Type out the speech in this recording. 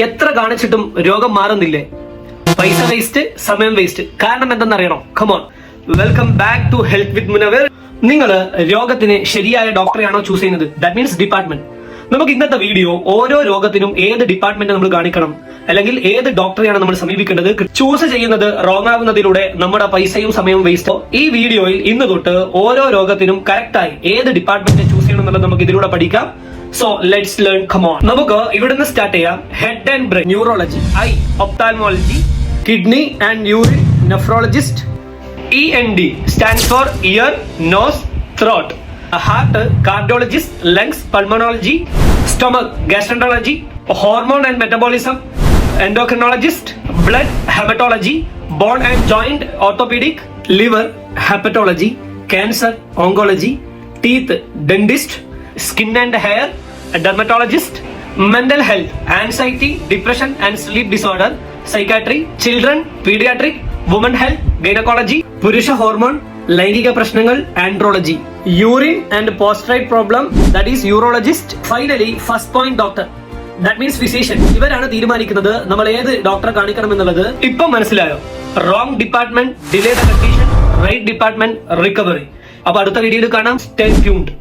എത്ര കാണിച്ചിട്ടും രോഗം മാറുന്നില്ലേ? പൈസ വേസ്റ്റ്, സമയം വേസ്റ്റ്. കാരണം എന്തെന്നറിയണോ? Come on, welcome back to health with Munavar. നിങ്ങൾ രോഗത്തിന് ശരിയായ ഡോക്ടറെയാണോ ചൂസ് ചെയ്യുന്നത്? That means department. നമുക്ക് ഇന്നത്തെ വീഡിയോ ഓരോ രോഗത്തിനും ഏത് ഡിപ്പാർട്ട്മെന്റ് നമ്മൾ കാണിക്കണം, അല്ലെങ്കിൽ ഏത് ഡോക്ടറെയാണ് നമ്മൾ സമീപിക്കേണ്ടത്, ചൂസ് ചെയ്യുന്നത് റോങ് ആവുന്നതിലൂടെ നമ്മുടെ പൈസയും സമയവും വേസ്റ്റ്. ഈ വീഡിയോയിൽ ഇന്ന് തൊട്ട് ഓരോ രോഗത്തിനും കറക്റ്റായി ഏത് ഡിപ്പാർട്ട്മെന്റ് ചൂസ് ചെയ്യണം എന്നുള്ളത് നമുക്ക് ഇതിലൂടെ പഠിക്കാം. So let's learn. Come on. നമുക്ക് ഇവിടുന്ന് സ്റ്റാർട്ട് ചെയ്യാം. Head and brain, neurology. Eye, ophthalmology. Kidney and urine, nephrologist. END stands for ear, nose, throat. Heart, cardiologist. Lungs, pulmonology. Stomach, gastroenterology. Hormone and metabolism, endocrinologist. Blood, hematology. Bone and joint, orthopedic. Liver, hepatology. Cancer, oncology. Teeth, dentist. Skin and hair, dermatologist. Mental health, anxiety, depression and sleep disorder, psychiatry. Children, pediatric. Woman health, gynaecology. പുരുഷ hormone, ലൈംഗിക പ്രശ്നങ്ങൾ, andrology. Urine and പോസ്ട്രേറ്റ് problem, that is urologist. Finally first point doctor, that means physician. ഇവരാണ് തീരുമാനിക്കുന്നത് നമ്മൾ ഏത് ഡോക്ടറെ കാണിക്കണം എന്നുള്ളത്. ഇപ്പം മനസ്സിലായോ? Wrong department, delay the condition. Right department, recovery. അപ്പൊ അടുത്ത വീഡിയോയിൽ കാണാം. Stay tuned.